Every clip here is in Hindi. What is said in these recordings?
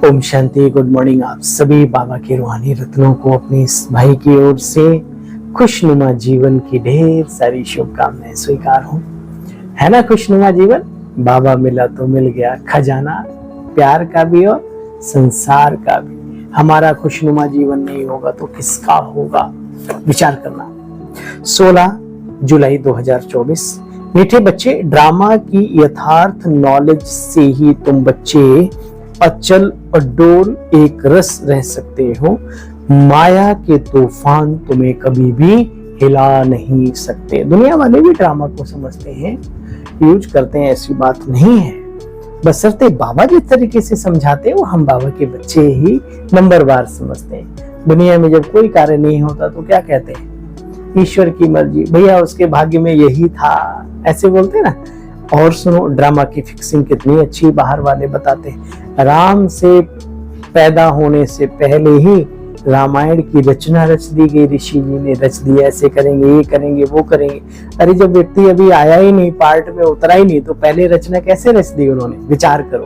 ओम शांति। गुड मॉर्निंग आप सभी बाबा के रूहानी रत्नों को अपने इस भाई की ओर से खुशनुमा जीवन की ढेर सारी शुभकामनाएं स्वीकार हो। है ना खुशनुमा जीवन? बाबा मिला तो मिल गया खजाना, प्यार का भी और संसार का भी। हमारा खुशनुमा जीवन नहीं होगा तो किसका होगा? विचार करना। 16 जुलाई 2024। मीठे बच्चे, ड्रामा की यथार्थ नॉलेज से ही तुम बच्चे अचल अडोल एक रस रह सकते हो। माया के तूफान तुम्हें कभी भी हिला नहीं सकते। दुनिया वाले भी ड्रामा को समझते हैं, यूज करते हैं, ऐसी बात नहीं है। बशर्ते बाबा जिस तरीके से समझाते हैं वो हम बाबा के बच्चे ही नंबरवार समझते हैं। दुनिया में जब कोई कार्य नहीं होता तो क्या कहते हैं? ईश्वर की मर्जी, भैया उसके भाग्य में यही था, ऐसे बोलते ना। और सुनो, ड्रामा की फिक्सिंग कितनी अच्छी बाहर वाले बताते हैं। राम से पैदा होने से पहले ही रामायण की रचना रच दी गई, ऋषि जी ने रच दी, ऐसे करेंगे, ये करेंगे, वो करेंगे। अरे जब व्यक्ति अभी आया ही नहीं, पार्ट में उतरा ही नहीं, तो पहले रचना कैसे रच दी उन्होंने? विचार करो।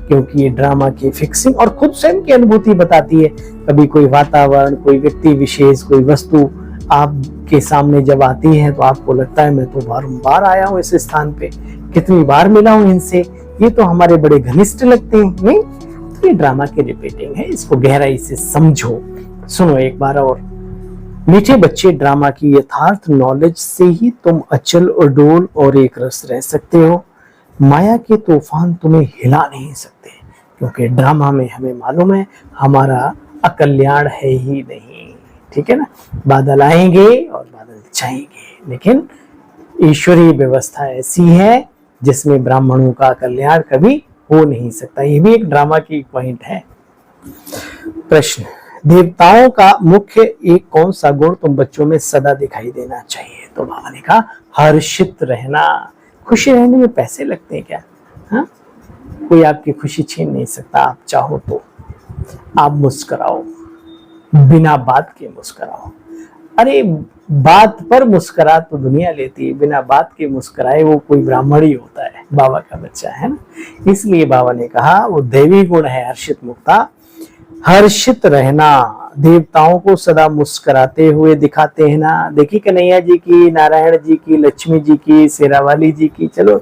क्योंकि ये ड्रामा की फिक्सिंग और खुद स्वयं की अनुभूति बताती है। कभी कोई वातावरण, कोई व्यक्ति विशेष, कोई वस्तु आपके सामने जब आती है तो आपको लगता है मैं तो बारंबार आया हूँ इस स्थान पे, कितनी बार मिला हूँ इनसे, ये तो हमारे बड़े घनिष्ठ लगते हैं। नहीं? तो ये ड्रामा की रिपीटिंग है, इसको गहराई से समझो। सुनो एक बार और। मीठे बच्चे, ड्रामा की यथार्थ नॉलेज से ही तुम अचल अडोल और एक रस रह सकते हो। माया के तूफान तुम्हें हिला नहीं सकते, क्योंकि ड्रामा में हमें मालूम है हमारा अकल्याण है ही नहीं। ठीक है ना? बादल आएंगे और बादल जाएंगे, लेकिन ईश्वरीय व्यवस्था ऐसी है जिसमें ब्राह्मणों का कल्याण कभी हो नहीं सकता। ये भी एक ड्रामा की पॉइंट है। प्रश्न, देवताओं का मुख्य एक कौन सा गुण तुम बच्चों में सदा दिखाई देना चाहिए? तो बाबा ने कहा हर्षित रहना। खुशी रहने में पैसे लगते हैं क्या? हाँ, कोई आपकी खुशी छीन नहीं सकता। आप चाहो तो आप मुस्कुराओ, बिना बात के मुस्कुराओ। अरे बात पर मुस्कुरा तो दुनिया लेती है, बिना बात के मुस्कुराए वो कोई ब्राह्मण ही होता है, बाबा का बच्चा है ना। इसलिए बाबा ने कहा वो दैवी गुण है हर्षित मुक्ता। हर्षित रहना, देवताओं को सदा मुस्कुराते हुए दिखाते हैं ना। देखी कन्हैया जी की, नारायण जी की, लक्ष्मी जी की, शेरावाली जी की, चलो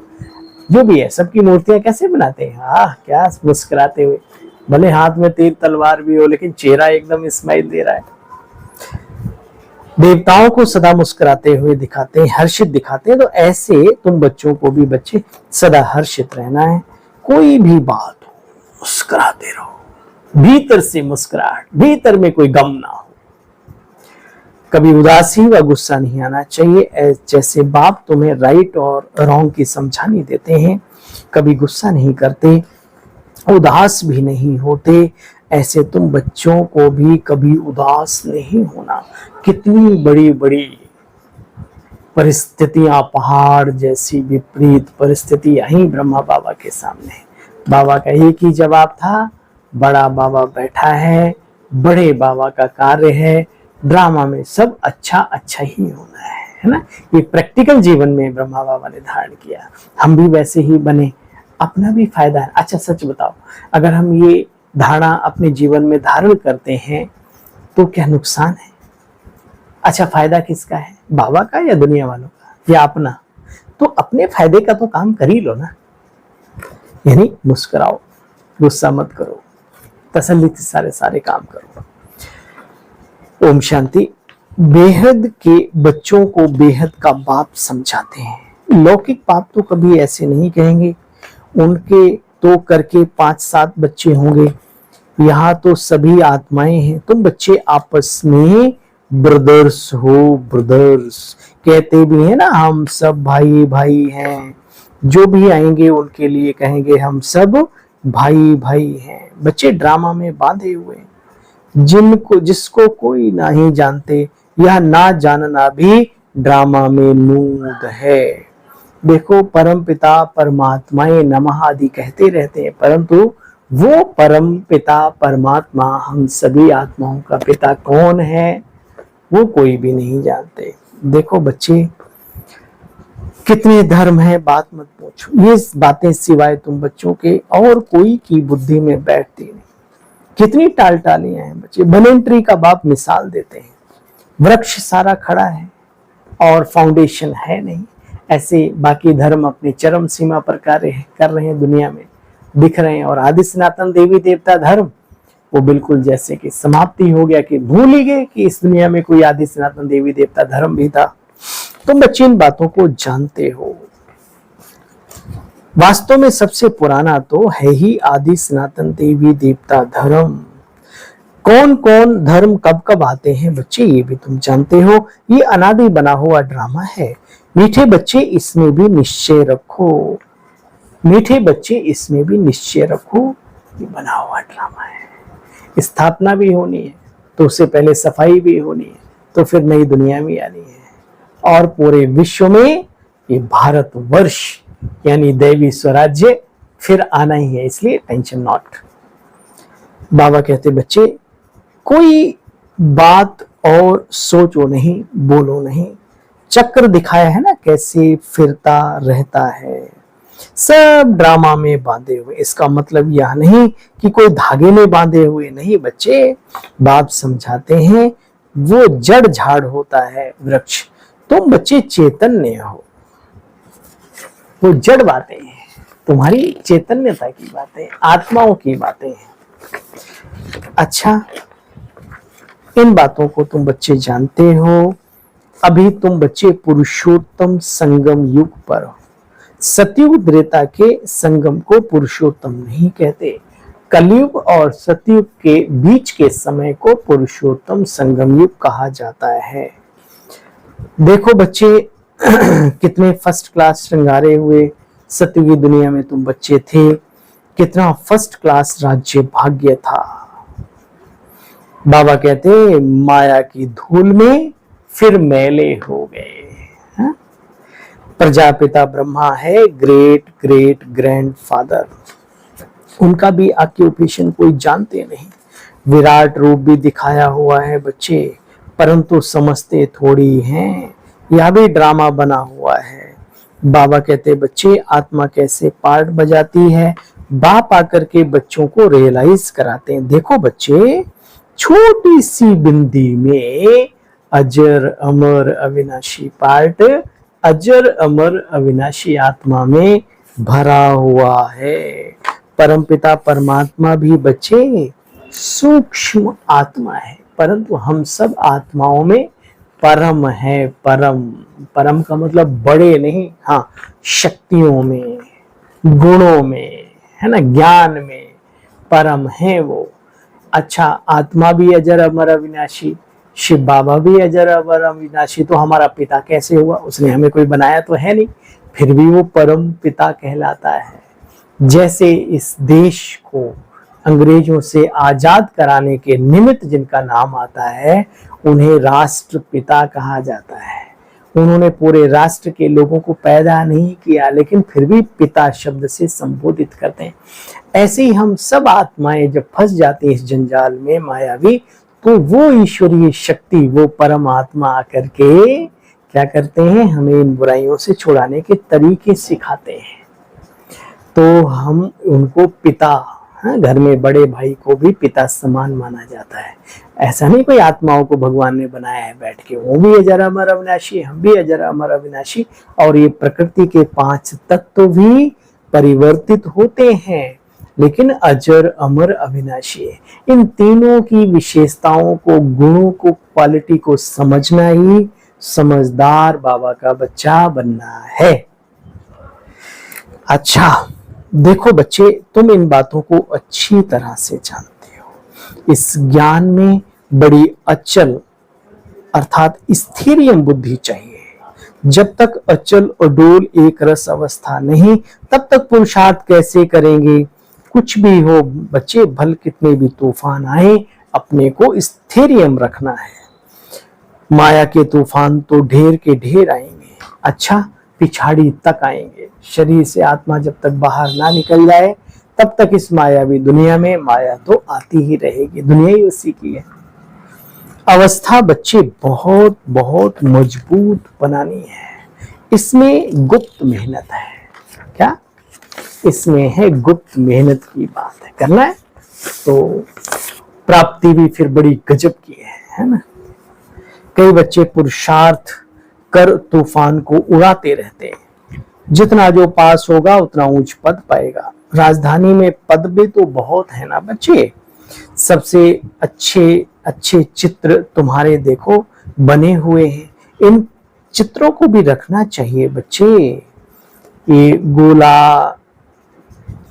जो भी है, सबकी मूर्तियां कैसे बनाते हैं? हाँ, क्या मुस्कुराते हुए, भले हाथ में तीर तलवार भी हो, लेकिन चेहरा एकदम स्माइल दे रहा है। देवताओं को सदा मुस्कुराते हुए दिखाते हैं, हर्षित दिखाते हैं। तो ऐसे तुम बच्चों को भी बच्चे सदा हर्षित रहना है। कोई भी बात हो, मुस्कुराते रहो, भीतर से मुस्कुराहट, भीतर में कोई गम ना हो। कभी उदासी व गुस्सा नहीं आना चाहिए। जैसे बाप तुम्हें राइट और रॉन्ग की समझानी देते हैं, कभी गुस्सा नहीं करते, उदास भी नहीं होते, ऐसे तुम बच्चों को भी कभी उदास नहीं होना। कितनी बड़ी बड़ी परिस्थितियां, पहाड़ जैसी विपरीत परिस्थिति आई ब्रह्मा बाबा के सामने। बाबा का एक ही जवाब था, बड़ा बाबा बैठा है, बड़े बाबा का कार्य है, ड्रामा में सब अच्छा अच्छा ही होना है ना। ये प्रैक्टिकल जीवन में ब्रह्मा बाबा ने धारण किया। हम भी वैसे ही बने, अपना भी फायदा है। अच्छा सच बताओ, अगर हम ये धारणा अपने जीवन में धारण करते हैं तो क्या नुकसान है? अच्छा, फायदा किसका है? बाबा का या दुनिया वालों का या अपना? तो अपने फायदे का तो काम कर ही लो ना। यानी मुस्कुराओ, गुस्सा मत करो, तसल्ली से सारे काम करो। ओम शांति। बेहद के बच्चों को बेहद का बाप समझाते हैं। लौकिक बाप तो कभी ऐसे नहीं कहेंगे, उनके तो करके 5-7 बच्चे होंगे। यहाँ तो सभी आत्माएं हैं, तुम बच्चे आपस में ब्रदर्स हो। ब्रदर्स कहते भी हैं ना, हम सब भाई भाई हैं। जो भी आएंगे उनके लिए कहेंगे हम सब भाई भाई हैं। बच्चे ड्रामा में बांधे हुए, जिसको कोई नहीं जानते, यह ना जानना भी ड्रामा में नूद है। देखो, परम पिता परमात्माए नमः आदि कहते रहते हैं, परंतु वो परम पिता परमात्मा हम सभी आत्माओं का पिता कौन है वो कोई भी नहीं जानते। देखो बच्चे, कितने धर्म है, बात मत पूछो। ये बातें सिवाय तुम बच्चों के और कोई की बुद्धि में बैठती नहीं। कितनी टालटालियां हैं बच्चे। बनन ट्री का बाप मिसाल देते हैं, वृक्ष सारा खड़ा है और फाउंडेशन है नहीं। ऐसे बाकी धर्म अपनी चरम सीमा पर कार्य कर रहे हैं, दुनिया में दिख रहे हैं, और आदि सनातन देवी देवता धर्म वो बिल्कुल जैसे कि समाप्ति हो गया, कि भूल ही गए कि इस दुनिया में कोई आदि सनातन देवी देवता धर्म भी था। तुम बच्चे इन बातों को जानते हो। वास्तव में सबसे पुराना तो है ही आदि सनातन देवी देवता धर्म। कौन कौन धर्म कब कब आते हैं बच्चे, ये भी तुम जानते हो। ये अनादि बना हुआ ड्रामा है। मीठे बच्चे इसमें भी निश्चय रखो, मीठे बच्चे इसमें भी निश्चय रखो, ये बना हुआ ड्रामा है। स्थापना भी होनी है तो उससे पहले सफाई भी होनी है, तो फिर नई दुनिया भी आनी है, और पूरे विश्व में ये भारतवर्ष यानी दैवी स्वराज्य फिर आना ही है। इसलिए टेंशन नॉट। बाबा कहते बच्चे कोई बात और सोचो नहीं, बोलो नहीं। चक्र दिखाया है ना कैसे फिरता रहता है, सब ड्रामा में बांधे हुए। इसका मतलब यह नहीं कि कोई धागे में बांधे हुए नहीं बच्चे। बाप समझाते हैं वो जड़ झाड़ होता है वृक्ष, तुम बच्चे चैतन्य हो। वो जड़ बातें हैं, तुम्हारी चैतन्यता की बातें, आत्माओं की बातें हैं। अच्छा, इन बातों को तुम बच्चे जानते हो। अभी तुम बच्चे पुरुषोत्तम संगम युग पर हो। सतयुग त्रेता के संगम को पुरुषोत्तम नहीं कहते, कलयुग और सतयुग के बीच के समय को पुरुषोत्तम संगम युग कहा जाता है। देखो बच्चे कितने फर्स्ट क्लास श्रृंगारे हुए सतयुगी दुनिया में तुम बच्चे थे, कितना फर्स्ट क्लास राज्य भाग्य था। बाबा कहते माया की धूल में फिर मैले हो गए। प्रजापिता ब्रह्मा है, ग्रेट ग्रेट ग्रैंडफादर, उनका भी ऑक्यूपेशन कोई जानते नहीं। विराट रूप भी दिखाया हुआ है बच्चे, परंतु समझते थोड़ी हैं। यह भी ड्रामा बना हुआ है। बाबा कहते बच्चे आत्मा कैसे पार्ट बजाती है, बाप आकर के बच्चों को रियलाइज कराते हैं। देखो बच्चे, छोटी सी बिंदी में अजर अमर अविनाशी पार्ट, अजर अमर अविनाशी आत्मा में भरा हुआ है। परमपिता परमात्मा भी बच्चे सूक्ष्म आत्मा है, परंतु हम सब आत्माओं में परम है। परम, परम का मतलब बड़े नहीं, हाँ शक्तियों में, गुणों में, है ना, ज्ञान में परम है वो। अच्छा, आत्मा भी अजर अमर अविनाशी, शिव बाबा भी अजर अमर अविनाशी, तो हमारा पिता कैसे हुआ? उसने हमें कोई बनाया तो है नहीं, फिर भी वो परम पिता कहलाता है। जैसे इस देश को अंग्रेजों से आजाद कराने के निमित्त जिनका नाम आता है, उन्हें राष्ट्रपिता कहा जाता है। उन्होंने पूरे राष्ट्र के लोगों को पैदा नहीं किया, लेकिन फिर भी पिता शब्द से संबोधित करते हैं। ऐसे ही हम सब आत्माएं जब फंस जाती हैं इस जंजाल में मायावी, तो वो ईश्वरीय शक्ति, वो परमात्मा आकर के क्या करते हैं, हमें इन बुराइयों से छुड़ाने के तरीके सिखाते हैं। तो हम उनको पिता, घर में बड़े भाई को भी पिता समान माना जाता है। ऐसा नहीं कोई आत्माओं को भगवान ने बनाया है बैठ के, वो भी अजर अमर अविनाशी, हम भी अजर अमर अविनाशी। और ये प्रकृति के 5 तत्व भी परिवर्तित होते हैं, लेकिन अजर अमर अविनाशी है। इन तीनों की विशेषताओं को, गुणों को, क्वालिटी को समझना ही समझदार बाबा का बच्चा बनना है। अच्छा देखो बच्चे, तुम इन बातों को अच्छी तरह से जानते हो। इस ज्ञान में बड़ी अचल अर्थात स्थिरियम बुद्धि चाहिए। जब तक अचल अडोल एक रस अवस्था नहीं, तब तक पुरुषार्थ कैसे करेंगे? कुछ भी हो बच्चे, भल कितने भी तूफान आए, अपने को स्थिरियम रखना है। माया के तूफान तो ढेर के ढेर आएंगे, अच्छा पिछाड़ी तक आएंगे। शरीर से आत्मा जब तक बाहर ना निकल जाए, तब तक इस मायावी दुनिया में माया तो आती ही रहेगी, दुनिया ही उसी की है। अवस्था बच्चे बहुत बहुत मजबूत बनानी है। इसमें गुप्त मेहनत है। क्या इसमें है? गुप्त मेहनत की बात है, करना है तो प्राप्ति भी फिर बड़ी गजब की है ना। कई बच्चे पुरुषार्थ कर तूफान को उड़ाते रहते हैं, जितना जो पास होगा उतना ऊंच पद पाएगा। राजधानी में पद भी तो बहुत है ना बच्चे। सबसे अच्छे अच्छे चित्र तुम्हारे देखो बने हुए हैं, इन चित्रों को भी रखना चाहिए बच्चे। ये गोला,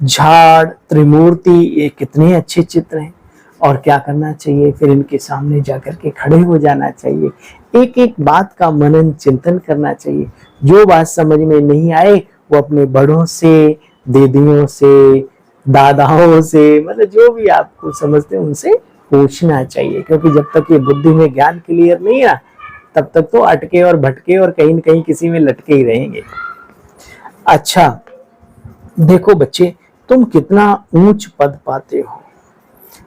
झाड़, त्रिमूर्ति, ये कितने अच्छे चित्र हैं। और क्या करना चाहिए, फिर इनके सामने जाकर के खड़े हो जाना चाहिए, एक एक बात का मनन चिंतन करना चाहिए। जो बात समझ में नहीं आए वो अपने बड़ों से, दीदियों से, दादाओं से, मतलब जो भी आपको समझते हैं उनसे पूछना चाहिए, क्योंकि जब तक ये बुद्धि में ज्ञान क्लियर नहीं है तब तक तो अटके और भटके और कहीं न कहीं किसी में लटके ही रहेंगे। अच्छा देखो बच्चे, तुम कितना ऊंच पद पाते हो।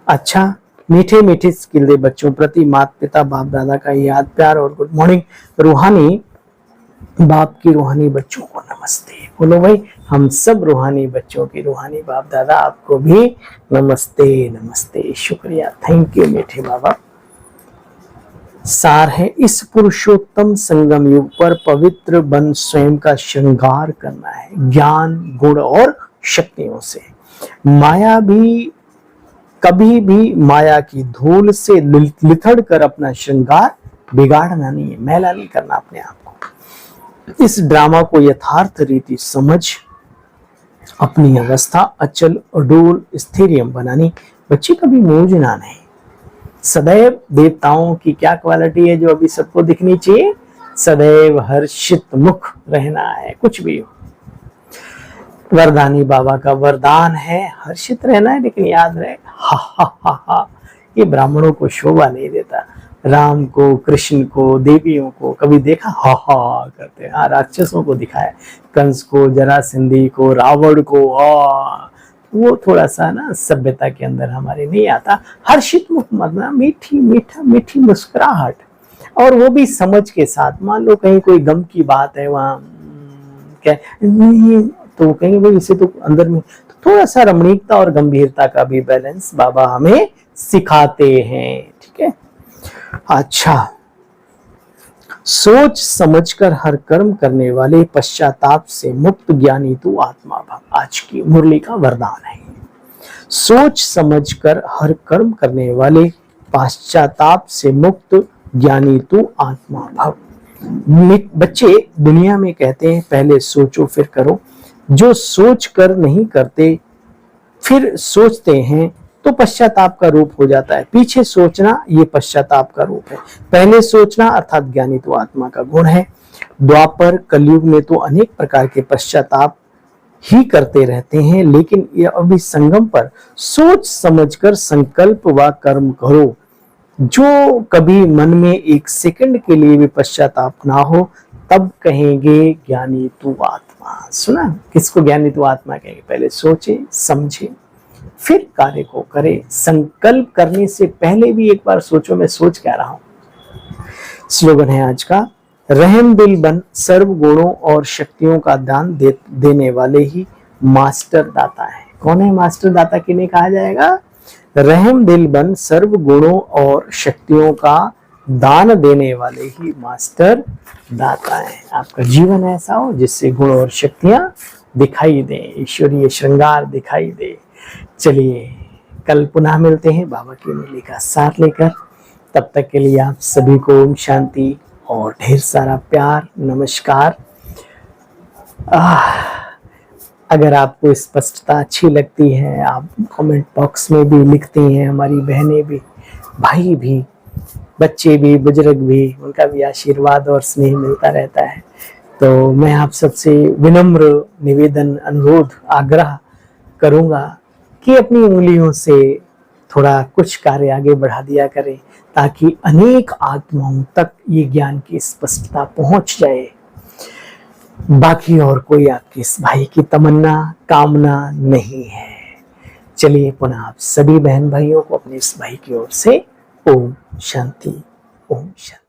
अच्छा, मीठे मीठे स्किल दे बच्चों प्रति माता पिता बाप दादा का याद प्यार और गुड मॉर्निंग। रूहानी बाप की रूहानी बच्चों को नमस्ते बोलो भाई। हम सब रूहानी बच्चों की रूहानी बाप दादा आपको भी नमस्ते नमस्ते, शुक्रिया, थैंक यू मीठे बाबा। सार है, इस पुरुषोत्तम संगम युग पर पवित्र बन स्वयं का श्रृंगार करना है ज्ञान, गुण और शक्तियों से। माया भी कभी भी माया की धूल से लिथड़ कर अपना श्रृंगार बिगाड़ना नहीं है, मैला नहीं करना अपने आप को। इस ड्रामा को यथार्थ रीति समझ अपनी अवस्था अचल अडोल स्थिरियम बनानी। बच्चे कभी मूंझना नहीं। सदैव देवताओं की क्या क्वालिटी है जो अभी सबको दिखनी चाहिए, सदैव हर्षित मुख रहना है, कुछ भी हो। वरदानी बाबा का वरदान है हर्षित रहना है, लेकिन याद रहे हा हा हा हा, ये ब्राह्मणों को शोभा नहीं देता। राम को, कृष्ण को, देवियों को कभी देखा हा हा करते हैं। हाँ, राक्षसों को दिखाया, कंस को, जरासंधी को, रावण को, वो थोड़ा सा ना सभ्यता के अंदर हमारे नहीं आता। हर्षित मुख मतलब मीठी मीठी मुस्कुराहट, और वो भी समझ के साथ। मान लो कहीं कोई गम की बात है वहां क्या तो कहेंगे भाई इसे तो अंदर में तो थोड़ा सा रमणीकता और गंभीरता का भी बैलेंस बाबा हमें सिखाते हैं, ठीक है। अच्छा, सोच समझकर हर कर्म करने वाले पश्चाताप से मुक्त ज्ञानी तू आत्मा भव, आज की मुरली का वरदान है। सोच समझकर हर कर्म करने वाले पश्चाताप से मुक्त ज्ञानी तू आत्मा भव। बच्चे दुनिया में कहते हैं पहले सोचो फिर करो। जो सोच कर नहीं करते फिर सोचते हैं तो पश्चाताप का रूप हो जाता है। पीछे सोचना ये पश्चाताप का रूप है। पहले सोचना अर्थात ज्ञानी तो आत्मा का गुण है। द्वापर कलयुग में तो अनेक प्रकार के पश्चाताप ही करते रहते हैं, लेकिन ये अभी संगम पर सोच समझकर संकल्प व कर्म करो। जो कभी मन में एक सेकंड के लिए भी पश्चाताप ना हो तब कहेंगे ज्ञानी तू आत्मा। सुना, किसको ज्ञानी तू आत्मा कहेंगे? पहले सोचे समझे फिर कार्य को करे। संकल्प करने से पहले भी एक बार सोचो मैं सोच क्या रहा हूं। स्लोगन है आज का, रहम दिल बन सर्व गुणों और शक्तियों का दान देने वाले ही मास्टर दाता है। कौन है मास्टर दाता? किन्हें कहा जाएगा? रहम दिल बन सर्व गुणों और शक्तियों का दान देने वाले ही मास्टर दाता है। आपका जीवन ऐसा हो जिससे गुण और शक्तियां दिखाई दें, ईश्वरीय श्रृंगार दिखाई दे। चलिए कल पुनः मिलते हैं बाबा की मुरली का साथ लेकर। तब तक के लिए आप सभी को ओम शांति और ढेर सारा प्यार, नमस्कार। अगर आपको स्पष्टता अच्छी लगती है, आप कमेंट बॉक्स में भी लिखती हैं, हमारी बहनें भी, भाई भी, बच्चे भी, बुजुर्ग भी, उनका भी आशीर्वाद और स्नेह मिलता रहता है। तो मैं आप सबसे विनम्र निवेदन, अनुरोध, आग्रह करूंगा कि अपनी उंगलियों से थोड़ा कुछ कार्य आगे बढ़ा दिया करें, ताकि अनेक आत्माओं तक ये ज्ञान की स्पष्टता पहुंच जाए। बाकी और कोई आपके इस भाई की तमन्ना, कामना नहीं है। चलिए पुनः आप सभी बहन भाइयों को अपने इस भाई की ओर से ओम शांति, ओम शांति।